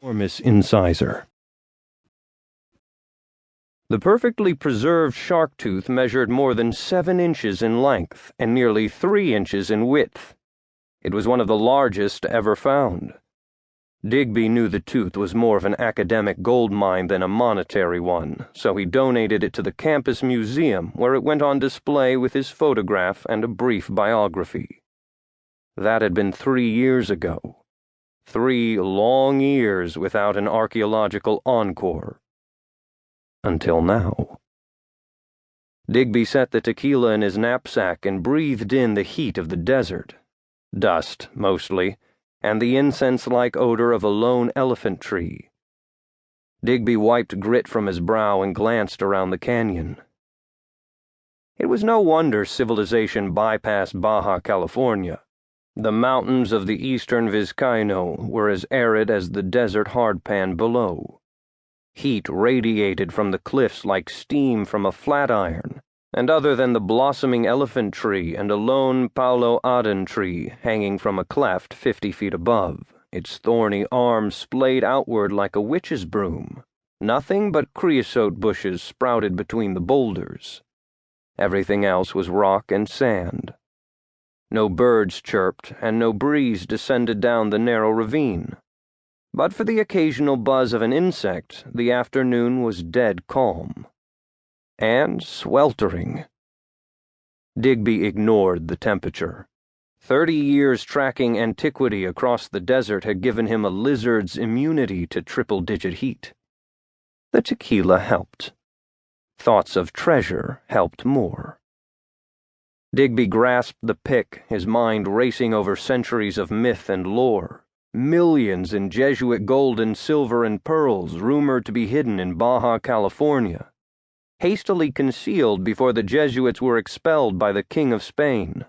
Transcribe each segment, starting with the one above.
enormous incisor. The perfectly preserved shark tooth measured more than 7 inches in length and nearly 3 inches in width. It was one of the largest ever found. Digby knew the tooth was more of an academic gold mine than a monetary one, so he donated it to the campus museum, where it went on display with his photograph and a brief biography. That had been 3 years ago. 3 long years without an archaeological encore. Until now. Digby set the tequila in his knapsack and breathed in the heat of the desert. Dust, mostly, and the incense-like odor of a lone elephant tree. Digby wiped grit from his brow and glanced around the canyon. It was no wonder civilization bypassed Baja, California. The mountains of the eastern Vizcaino were as arid as the desert hardpan below. Heat radiated from the cliffs like steam from a flat iron, and other than the blossoming elephant tree and a lone Paulo Aden tree hanging from a cleft 50 feet above, its thorny arms splayed outward like a witch's broom. Nothing but creosote bushes sprouted between the boulders. Everything else was rock and sand. No birds chirped, and no breeze descended down the narrow ravine. But for the occasional buzz of an insect, the afternoon was dead calm. And sweltering. Digby ignored the temperature. 30 years tracking antiquity across the desert had given him a lizard's immunity to triple-digit heat. The tequila helped. Thoughts of treasure helped more. Digby grasped the pick, his mind racing over centuries of myth and lore. Millions in Jesuit gold and silver and pearls rumored to be hidden in Baja, California, hastily concealed before the Jesuits were expelled by the King of Spain.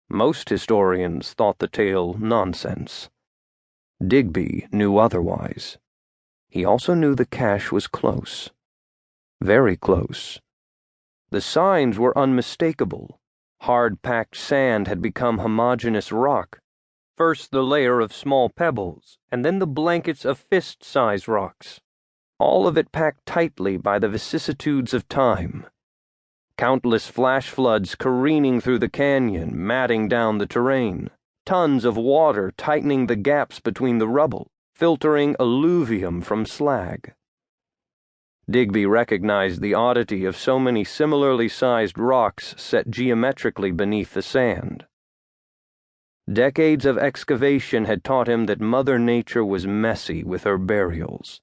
Most historians thought the tale nonsense. Digby knew otherwise. He also knew the cache was close. Very close. The signs were unmistakable. Hard-packed sand had become homogeneous rock. First the layer of small pebbles, and then the blankets of fist-size rocks. All of it packed tightly by the vicissitudes of time. Countless flash floods careening through the canyon, matting down the terrain. Tons of water tightening the gaps between the rubble, filtering alluvium from slag. Digby recognized the oddity of so many similarly sized rocks set geometrically beneath the sand. Decades of excavation had taught him that Mother Nature was messy with her burials.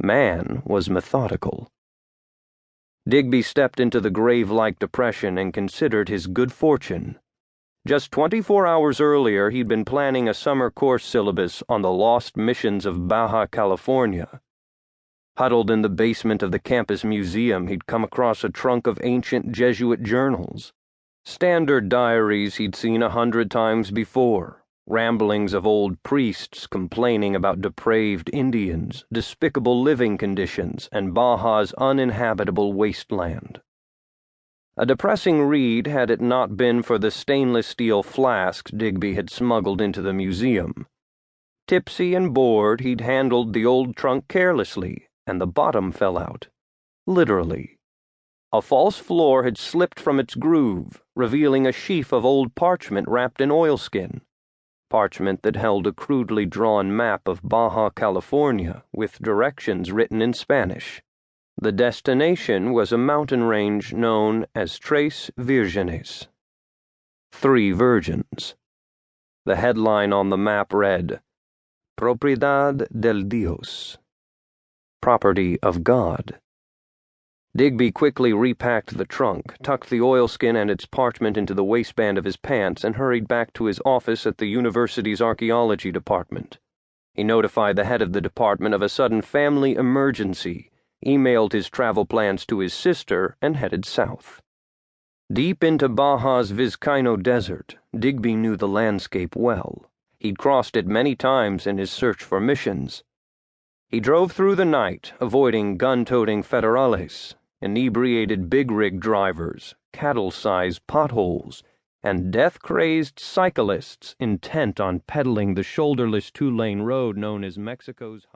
Man was methodical. Digby stepped into the grave-like depression and considered his good fortune. Just 24 hours earlier, he'd been planning a summer course syllabus on the lost missions of Baja, California. Huddled in the basement of the campus museum, he'd come across a trunk of ancient Jesuit journals. Standard diaries he'd seen 100 times before, ramblings of old priests complaining about depraved Indians, despicable living conditions, and Baja's uninhabitable wasteland. A depressing read had it not been for the stainless steel flask Digby had smuggled into the museum. Tipsy and bored, he'd handled the old trunk carelessly, and the bottom fell out. Literally. A false floor had slipped from its groove, revealing a sheaf of old parchment wrapped in oilskin. Parchment that held a crudely drawn map of Baja, California, with directions written in Spanish. The destination was a mountain range known as Tres Virgenes. 3 Virgins. The headline on the map read, Propiedad del Dios. Property of God. Digby quickly repacked the trunk, tucked the oilskin and its parchment into the waistband of his pants, and hurried back to his office at the university's archaeology department. He notified the head of the department of a sudden family emergency, emailed his travel plans to his sister, and headed south. Deep into Baja's Vizcaino desert, Digby knew the landscape well. He'd crossed it many times in his search for missions. He drove through the night, avoiding gun-toting federales, inebriated big-rig drivers, cattle-sized potholes, and death-crazed cyclists intent on pedaling the shoulderless 2-lane road known as Mexico's